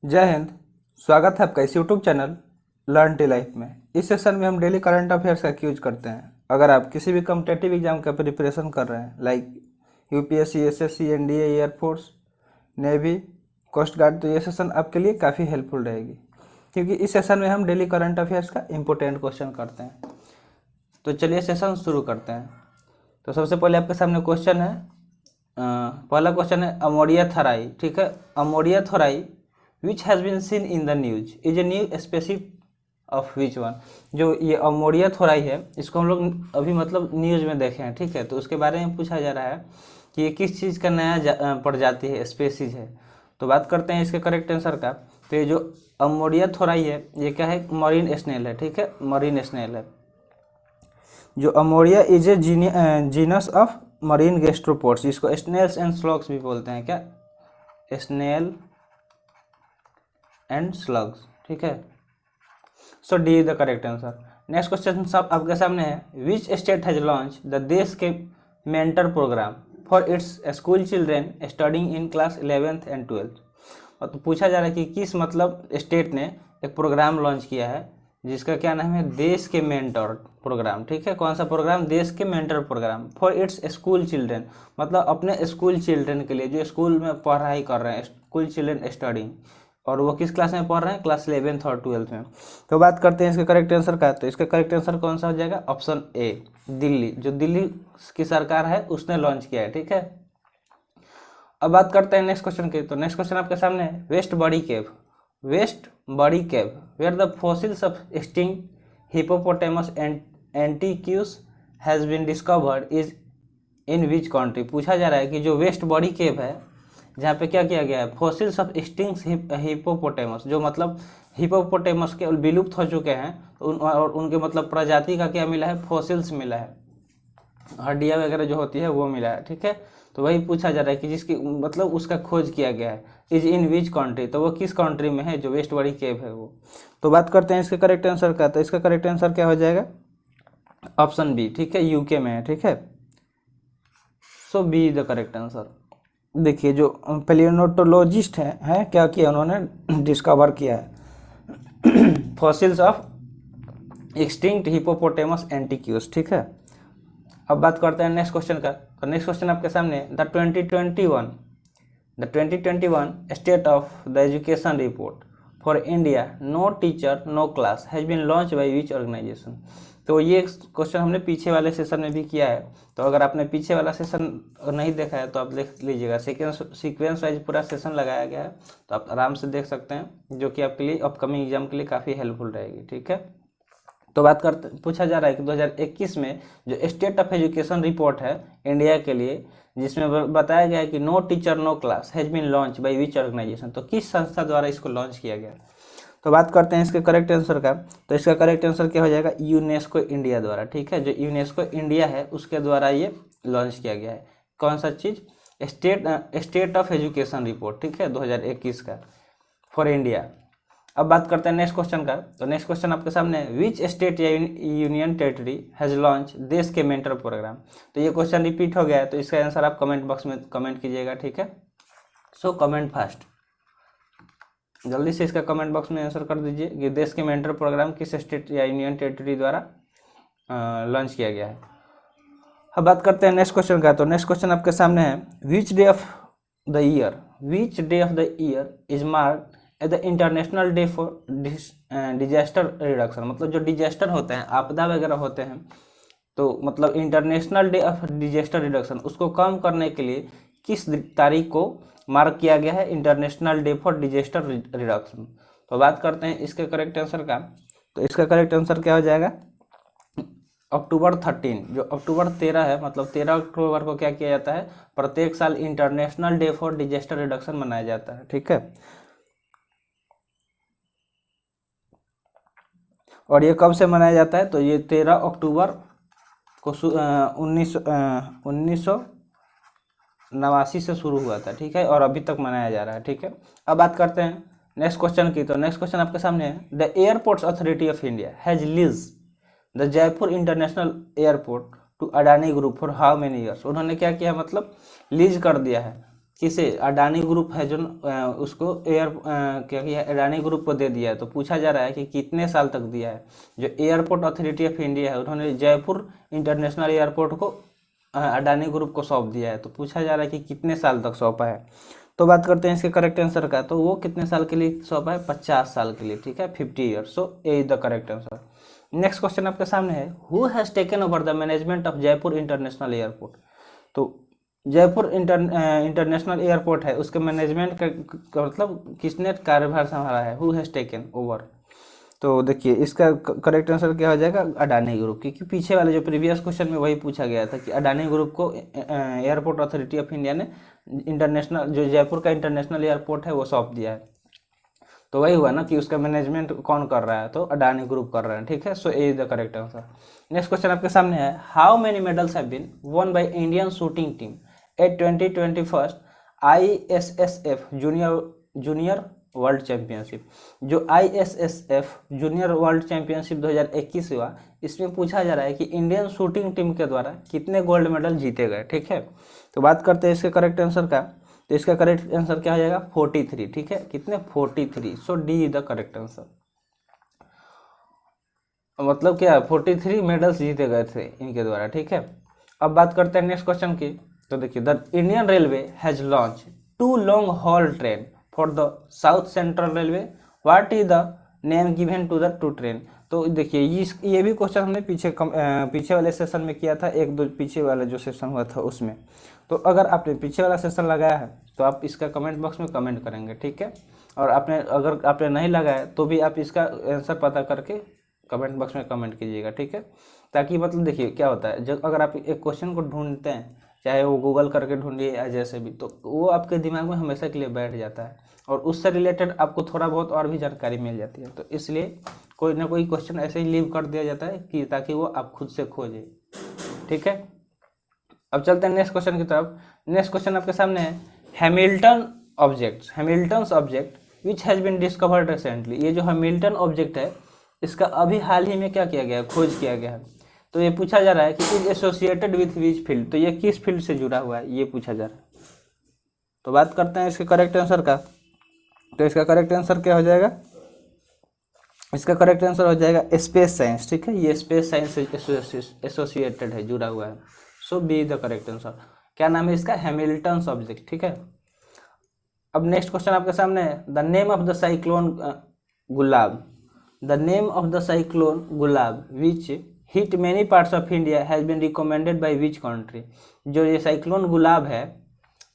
जय हिंद। स्वागत है आपका इस YouTube channel learn tea life में। इस सेशन में हम डेली करंट अफेयर्स का यूज करते हैं। अगर आप किसी भी कम्पिटेटिव एग्जाम का प्रिपरेशन कर रहे हैं like UPSC, SSC, NDA, air force, navy, coast guard, तो ये सेशन आपके लिए काफ़ी हेल्पफुल रहेगी, क्योंकि इस सेशन में हम डेली करंट अफेयर्स का इंपॉर्टेंट क्वेश्चन करते हैं। तो चलिए सेशन शुरू करते हैं। तो सबसे पहले आपके सामने क्वेश्चन है, पहला क्वेश्चन है अमोरिया थराई। ठीक है, Amoria tharai which has been seen in the news is a new species of which one. जो ये अमोरिया थोराई है, इसको हम लोग अभी मतलब न्यूज़ में देखे हैं। ठीक है, तो उसके बारे में पूछा जा रहा है कि ये किस चीज़ का नया प्रजाति है, स्पेसीज है। तो बात करते हैं इसके करेक्ट आंसर का। तो ये जो अमोरिया थोराई है, ये क्या है? मरीन स्नेल है। ठीक है, मरीन स्नेल है। जो Amoria is a genus of marine gastropods, जिसको स्नेल्स एंड स्लॉग्स भी बोलते हैं। क्या? Snail and slugs. ठीक है, so D is the correct answer. Next question सब आपके सामने है, which state has launch the Desh के mentor programme for its school children studying in class 11th and 12th। और तो पूछा जा रहा है कि किस मतलब स्टेट ने एक प्रोग्राम लॉन्च किया है जिसका क्या नाम है? देश के मेंटर प्रोग्राम। ठीक है, कौन सा प्रोग्राम? देश के mentor programme for its school children, मतलब अपने स्कूल चिल्ड्रेन के लिए जो स्कूल में पढ़ाई कर रहे हैं, स्कूल चिल्ड्रेन स्टडिंग। और वो किस क्लास में पढ़ रहे हैं? क्लास 11th और 12th में। तो बात करते हैं इसके करेक्ट आंसर का। तो इसका करेक्ट आंसर कौन सा हो जाएगा? Option A, Delhi. जो दिल्ली की सरकार है उसने लॉन्च किया है। ठीक है, अब बात करते हैं नेक्स्ट क्वेश्चन की। तो नेक्स्ट क्वेश्चन आपके सामने है, waste Badi cave. West Badi cave where the fossils of extinct hippopotamus antiquus has been discovered is in which country. पूछा जा रहा है कि जो वेस्ट बड़ी केव है, जहाँ पे क्या किया गया है? फॉसिल्स ऑफ एक्सटिंक्ट हिपोपोटामस, जो मतलब हिपोपोटामस के विलुप्त हो चुके हैं, और उनके मतलब प्रजाति का क्या मिला है? फॉसिल्स मिला है, हड्डियाँ वगैरह जो होती है वो मिला है। ठीक है, तो वही पूछा जा रहा है कि जिसकी मतलब उसका खोज किया गया है, इज इन विच कंट्री। तो वो किस कंट्री में है जो वेस्ट बड़ी केव है वो। तो बात करते हैं इसके करेक्ट आंसर का। तो इसका करेक्ट आंसर क्या हो जाएगा? Option B. ठीक है, यूके में है। ठीक है, so B the correct answer. देखिए, जो पैलियोन्टोलॉजिस्ट हैं क्या किया उन्होंने? डिस्कवर किया है फॉसिल्स ऑफ एक्सटिंक्ट हिपोपोटामस एंटीक्यूस। ठीक है, अब बात करते हैं नेक्स्ट क्वेश्चन का। तो नेक्स्ट क्वेश्चन आपके सामने, the 2021 state of the education report for India no teacher no class has been launch by which organisation. तो ये क्वेश्चन हमने पीछे वाले सेशन में भी किया है। तो अगर आपने पीछे वाला सेशन नहीं देखा है तो आप देख लीजिएगा, सीक्वेंस वाइज पूरा सेशन लगाया गया है, तो आप आराम से देख सकते हैं, जो कि आपके लिए अपकमिंग एग्जाम के लिए काफ़ी हेल्पफुल रहेगी। ठीक है, तो बात करते पूछा जा रहा है कि 2021 में जो स्टेट ऑफ एजुकेशन रिपोर्ट है इंडिया के लिए, जिसमें बताया गया है कि no teacher no class has been launch by which organisation. तो किस संस्था द्वारा इसको लॉन्च किया गया? तो बात करते हैं इसके करेक्ट आंसर का। तो इसका करेक्ट आंसर क्या हो जाएगा? यूनेस्को इंडिया द्वारा। ठीक है, जो यूनेस्को इंडिया है उसके द्वारा ये लॉन्च किया गया है। कौन सा चीज़? State of education report. ठीक है, 2021 का फॉर इंडिया। अब बात करते हैं नेक्स्ट क्वेश्चन का। तो नेक्स्ट क्वेश्चन आपके सामने है, विच स्टेट या यूनियन टेरिटरी हैज लॉन्च देश के मेंटर प्रोग्राम। तो ये क्वेश्चन रिपीट हो गया है, तो इसका आंसर आप कमेंट बॉक्स में कमेंट कीजिएगा। ठीक है, सो कमेंट फास्ट, जल्दी से इसका कमेंट बॉक्स में आंसर कर दीजिए कि देश के मेंटर प्रोग्राम किस स्टेट या यूनियन टेरिटरी द्वारा लॉन्च किया गया है। अब बात करते हैं नेक्स्ट क्वेश्चन का। तो नेक्स्ट क्वेश्चन आपके सामने है, which day of the year is marked at the international day for disaster reduction. मतलब जो डिजास्टर होते हैं, आपदा वगैरह होते हैं, तो मतलब international day of disaster reduction, उसको कम करने के लिए किस तारीख को मार्क किया गया है? International day for disaster reduction. तो बात करते हैं इसके करेक्ट आंसर का। तो इसका करेक्ट आंसर क्या हो जाएगा? अक्टूबर 13। जो अक्टूबर 13 है, मतलब 13 अक्टूबर को क्या किया जाता है? प्रत्येक साल international day for disaster reduction मनाया जाता है। ठीक है, और ये कब से मनाया जाता है? तो ये 13 अक्टूबर को 1989 से शुरू हुआ था। ठीक है, और अभी तक मनाया जा रहा है। ठीक है, अब बात करते हैं नेक्स्ट क्वेश्चन की। तो नेक्स्ट क्वेश्चन आपके सामने है, the airports authority of India has lease the Jaipur international airport to Adani group for how many years. उन्होंने क्या किया? मतलब लीज कर दिया है किसे, अडानी ग्रुप है जो उसको क्या किया, अडानी ग्रुप को दे दिया है। तो पूछा जा रहा है कि कितने साल तक दिया है। जो एयरपोर्ट अथॉरिटी ऑफ इंडिया है उन्होंने जयपुर इंटरनेशनल एयरपोर्ट को अडानी ग्रुप को सौंप दिया है। तो पूछा जा रहा है कि कितने साल तक सौंपा है। तो बात करते हैं इसके करेक्ट आंसर का। तो वो कितने साल के लिए सौंपा है, 50 साल के लिए, ठीक है, 50 years. So A is the correct answer. Next question आपके सामने है, who has taken over the management of Jaipur international airport. तो जयपुर इंटरनेशनल एयरपोर्ट है, उसके मैनेजमेंट का मतलब किसने कार्यभार संभाला है, हु हैज टेकन ओवर। तो देखिए इसका करेक्ट आंसर क्या हो जाएगा, अडानी ग्रुप, क्योंकि पीछे वाले जो प्रीवियस क्वेश्चन में वही पूछा गया था कि अडानी ग्रुप को एयरपोर्ट अथॉरिटी ऑफ इंडिया ने इंटरनेशनल, जो जयपुर का इंटरनेशनल एयरपोर्ट है वो सौंप दिया है। तो वही हुआ ना कि उसका मैनेजमेंट कौन कर रहा है, तो अडानी ग्रुप कर रहा है, ठीक है। So A is the correct answer. Next question आपके सामने है, how many medals have been won by Indian shooting team at 2021 ISSF junior world championship. जो ISSF जूनियर वर्ल्ड चैंपियनशिप 2021 हुआ, इसमें पूछा जा रहा है कि इंडियन शूटिंग टीम के द्वारा कितने गोल्ड मेडल जीते गए, ठीक है। तो बात करते हैं इसके करेक्ट आंसर का। तो इसका करेक्ट आंसर क्या हो जाएगा, 43, ठीक है, कितने, 43। So D is the correct answer. मतलब क्या, 43 मेडल्स जीते गए थे इनके द्वारा, ठीक है। अब बात करते हैं नेक्स्ट क्वेश्चन की। तो देखिए, the Indian railway has launch 2 long haul train for the south central railway, what is the name given to the 2 train. तो देखिए ये भी क्वेश्चन हमने पीछे वाले सेशन में किया था, एक दो पीछे वाला जो सेशन हुआ था उसमें। तो अगर आपने पीछे वाला सेशन लगाया है तो आप इसका कमेंट बॉक्स में कमेंट करेंगे, ठीक है। और अगर आपने नहीं लगाया तो भी आप इसका आंसर पता करके कमेंट बॉक्स में कमेंट कीजिएगा, ठीक है। ताकि मतलब देखिए क्या होता है, जब अगर आप एक क्वेश्चन को ढूंढते हैं, चाहे वो गूगल करके ढूंढिए या जैसे भी, तो वो आपके दिमाग में हमेशा के लिए बैठ जाता है और उससे रिलेटेड आपको थोड़ा बहुत और भी जानकारी मिल जाती है। तो इसलिए कोई ना कोई क्वेश्चन ऐसे ही लीव कर दिया जाता है कि ताकि वो आप खुद से खोजें, ठीक है। अब चलते हैं नेक्स्ट क्वेश्चन की तरफ। नेक्स्ट क्वेश्चन आपके सामने है, Hamilton's object which has been discovered recently. ये जो हैमिल्टन ऑब्जेक्ट है इसका अभी हाल ही में क्या किया गया है, खोज किया गया है। तो ये पूछा जा रहा है कि is associated with which field. तो ये किस फील्ड से जुड़ा हुआ है, ये पूछा जा रहा है। तो बात करते हैं इसके करेक्ट आंसर का। तो इसका करेक्ट आंसर क्या हो जाएगा, इसका करेक्ट आंसर हो जाएगा स्पेस साइंस, ठीक है। ये स्पेस साइंस से एसोसिएटेड है, जुड़ा हुआ है। So B the correct answer. क्या नाम है इसका, हैमिल्टन्स ऑब्जेक्ट, ठीक है। अब नेक्स्ट क्वेश्चन आपके सामने है, the name of the cyclone Gulab. The name of the cyclone Gulab which hit many parts of India has been recommended by which country. जो ये साइक्लोन गुलाब है,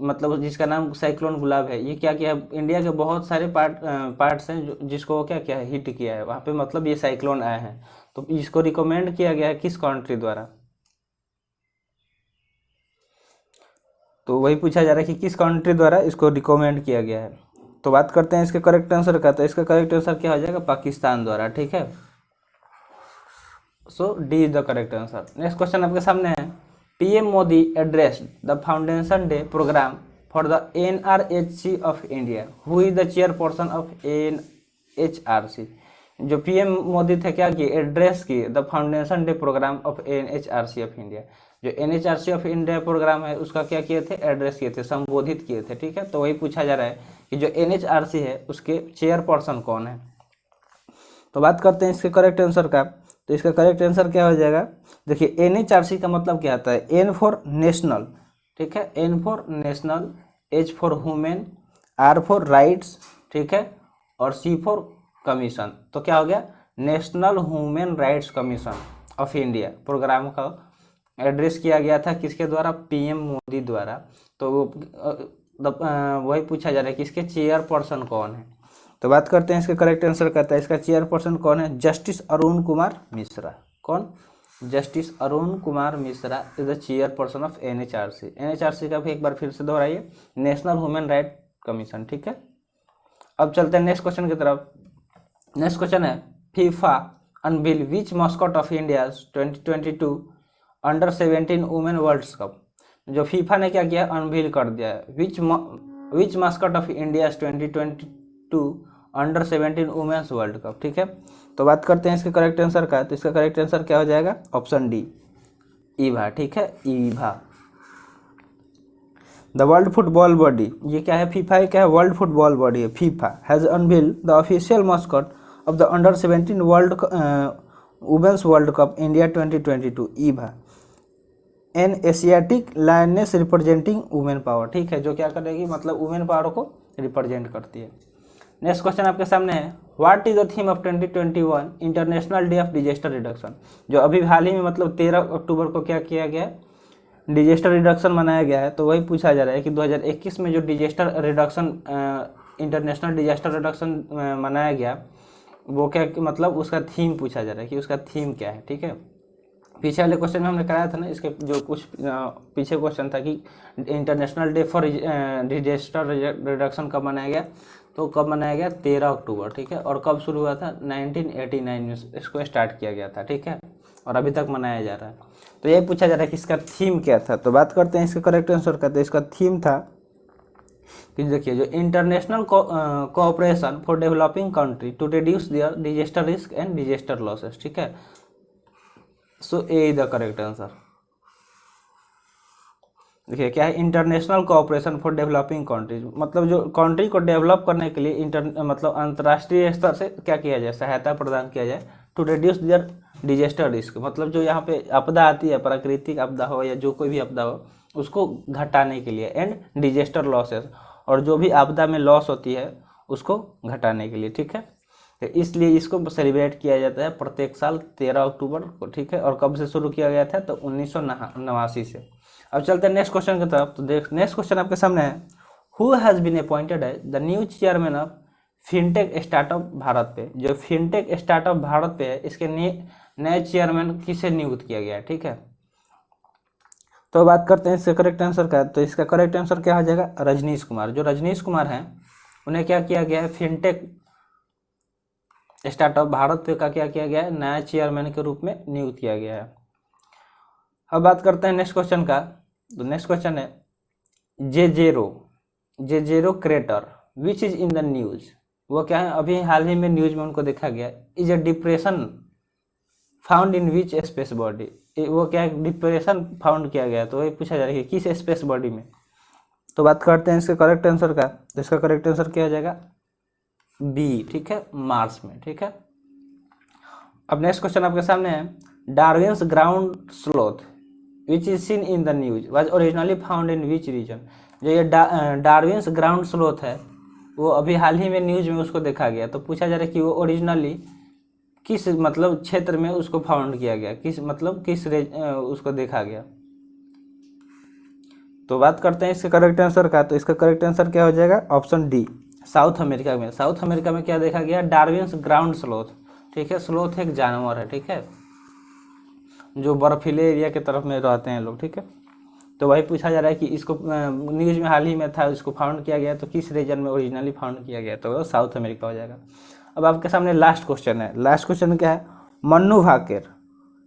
मतलब जिसका नाम साइक्लोन गुलाब है, ये क्या किया है, इंडिया के बहुत सारे पार्ट्स हैं जिसको वो क्या किया है, हिट किया है वहाँ पे, मतलब ये साइक्लोन आए हैं। तो इसको रिकमेंड किया गया है किस कंट्री द्वारा। तो वही पूछा जा रहा है कि किस कंट्री द्वारा इसको रिकमेंड किया गया है। तो बात करते हैं इसके करेक्ट आंसर का। तो इसका करेक्ट आंसर क्या हो जाएगा, पाकिस्तान द्वारा, ठीक है। So D is the correct answer. Next question आपके सामने है, PM Modi addressed the foundation day program for the NRHC of India, who is the chairperson of NHRC। जो पीएम मोदी थे क्या किए, एड्रेस किए the foundation day program of NHRC of India. जो NHRC of India program है उसका क्या किए थे, एड्रेस किए थे, संबोधित किए थे, ठीक है। तो वही पूछा जा रहा है कि जो NHRC है उसके चेयरपर्सन कौन है। तो बात करते हैं इसके करेक्ट आंसर का। तो इसका करेक्ट आंसर क्या हो जाएगा, देखिए NHRC का मतलब क्या आता है, N फॉर नेशनल, ठीक है, N for national, H for women, R for rights, ठीक है, और C फॉर कमीशन। तो क्या हो गया, national human rights commission of India programme का एड्रेस किया गया था किसके द्वारा, पीएम मोदी द्वारा। तो वही पूछा जा रहा है कि इसके चेयरपर्सन कौन है। तो बात करते हैं इसके करेक्ट आंसर का। है इसका चेयरपर्सन कौन है, जस्टिस अरुण कुमार मिश्रा। कौन, justice Arun Kumar Mishra is the chairperson of NHRC। NHRC का भी एक बार फिर से दोहराइए, नेशनल ह्यूमन राइट कमीशन, ठीक है। अब चलते हैं नेक्स्ट क्वेश्चन की तरफ। नेक्स्ट क्वेश्चन है, FIFA unveil which mascot of India 2022 under 17 women world cup. जो फीफा ने क्या किया, अनवील कर दिया है, which mascot of India 2022 under 17 women's world cup, ठीक है। तो बात करते हैं इसके करेक्ट आंसर का। तो इसका करेक्ट आंसर क्या हो जाएगा, ऑप्शन डी, ईवा, ठीक है, Ibha. The world football body, ये क्या है, फीफा है, क्या है, वर्ल्ड फुटबॉल बॉडी है FIFA, has unveiled the official mascot of the under 17 world women's world cup India 2022 Ibha, an Asiatic lioness representing women power, ठीक है, जो क्या करेगी, मतलब वुमेन पावर को रिप्रेजेंट करती है। नेक्स्ट क्वेश्चन आपके सामने है, what is the theme of 2021 international day of disaster reduction, जो अभी हाल ही में मतलब 13 अक्टूबर को क्या किया गया है, डिजास्टर रिडक्शन मनाया गया है। तो वही पूछा जा रहा है कि 2021 में जो disaster reduction international disaster reduction मनाया गया वो क्या, मतलब उसका थीम पूछा जा रहा है कि उसका थीम क्या है, ठीक है। पीछे वाले क्वेश्चन में हमने कराया था ना, इसके जो कुछ पीछे क्वेश्चन था कि international day for disaster reduction कब मनाया गया, तो कब मनाया गया, 13 अक्टूबर, ठीक है, और कब शुरू हुआ था, 1989 में इसको स्टार्ट किया गया था, ठीक है, और अभी तक मनाया जा रहा है। तो यही पूछा जा रहा है कि इसका थीम क्या था। तो बात करते हैं इसका करेक्ट आंसर का। तो इसका थीम था कि देखिए, जो international cooperation for developing country to reduce their disaster risk and disaster losses, ठीक है। So A is the correct answer. देखिए क्या है, international cooperation for developing countries, मतलब जो कंट्री को डेवलप करने के लिए मतलब अंतर्राष्ट्रीय स्तर से क्या किया जाए, सहायता प्रदान किया जाए, to reduce their disaster risk, मतलब जो यहाँ पे आपदा आती है, प्राकृतिक आपदा हो या जो कोई भी आपदा हो, उसको घटाने के लिए, एंड डिजास्टर लॉसेस, और जो भी आपदा में लॉस होती है उसको घटाने के लिए, ठीक है। तो इसलिए इसको सेलिब्रेट किया जाता है प्रत्येक साल 13 अक्टूबर को, ठीक है। और कब से शुरू किया गया था, तो 1989 से। अब चलते हैं नेक्स्ट क्वेश्चन की तरफ। तो देख, नेक्स्ट क्वेश्चन आपके सामने है, who has been appointed as the new chairman of fintech startup BharatPe, जो फिनटेक स्टार्टअप भारत पे है, इसके नए चेयरमैन किसे नियुक्त किया गया है, ठीक है। तो बात करते हैं इसका करेक्ट आंसर का। तो इसका करेक्ट आंसर क्या हो जाएगा, रजनीश कुमार। जो रजनीश कुमार हैं उन्हें क्या किया गया है, फिनटेक स्टार्टअप भारत पे का क्या किया गया है, नया चेयरमैन के रूप में नियुक्त किया गया है। अब बात करते हैं नेक्स्ट क्वेश्चन का। तो नेक्स्ट क्वेश्चन है, Jezero crater which is in the news, वो क्या है, अभी हाल ही में न्यूज में उनको देखा गया, is a depression found in which space body, वो क्या है, डिप्रेशन फाउंड किया गया। तो वही पूछा जा रहा है कि किस स्पेस बॉडी में। तो बात करते हैं इसके करेक्ट आंसर का। तो इसका करेक्ट आंसर क्या हो जाएगा, बी, ठीक है, मार्स में, ठीक है। अब नेक्स्ट क्वेश्चन आपके सामने है, Darwin's ground sloth which is seen in the news was originally found in which region, जो ये डार्विन्स ग्राउंड स्लोथ है वो अभी हाल ही में न्यूज में उसको देखा गया। तो पूछा जा रहा है कि वो ओरिजिनली किस मतलब क्षेत्र में उसको फाउंड किया गया, किस मतलब किस उसको देखा गया। तो बात करते हैं इसके करेक्ट आंसर का। तो इसका करेक्ट आंसर क्या हो जाएगा, ऑप्शन डी, साउथ अमेरिका में। साउथ अमेरिका में क्या देखा गया, डार्विन्स ग्राउंड स्लोथ, ठीक है। स्लोथ एक जानवर है, ठीक है, जो बर्फीले एरिया के तरफ में रहते हैं लोग, ठीक है। तो वही पूछा जा रहा है कि इसको न्यूज में हाल ही में था, इसको फाउंड किया गया, तो किस रीजन में ओरिजिनली फाउंड किया गया, तो साउथ अमेरिका हो जाएगा। अब आपके सामने लास्ट क्वेश्चन है। लास्ट क्वेश्चन क्या है, Manu Bhaker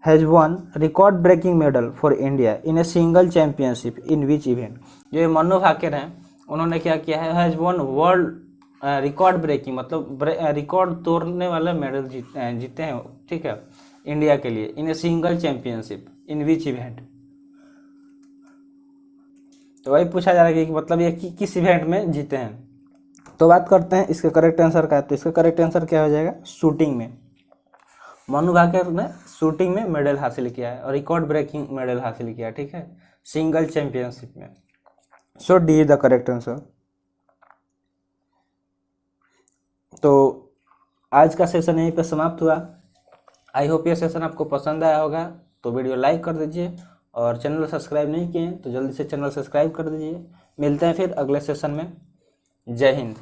has won record breaking medal for India in a single championship in which event, जो ये मन्नू भाकर हैं उन्होंने क्या किया है, has won world record breaking, मतलब रिकॉर्ड तोड़ने वाला मेडल जीते हैं, ठीक है, इंडिया के लिए, in a single championship in which event. तो वही पूछा जा रहा है कि मतलब ये किस इवेंट में जीते हैं। तो बात करते हैं इसके करेक्ट आंसर का। तो इसका करेक्ट आंसर क्या हो जाएगा, शूटिंग में। मनु भाकर ने शूटिंग में मेडल हासिल किया है और रिकॉर्ड ब्रेकिंग मेडल हासिल किया है, ठीक है, सिंगल चैंपियनशिप में। So D is the correct answer. तो आज का सेशन यहीं पे समाप्त हुआ। आई होप ये सेशन आपको पसंद आया होगा। तो वीडियो लाइक कर दीजिए और चैनल सब्सक्राइब नहीं किए तो जल्दी से चैनल सब्सक्राइब कर दीजिए। मिलते हैं फिर अगले सेशन में। जय हिंद।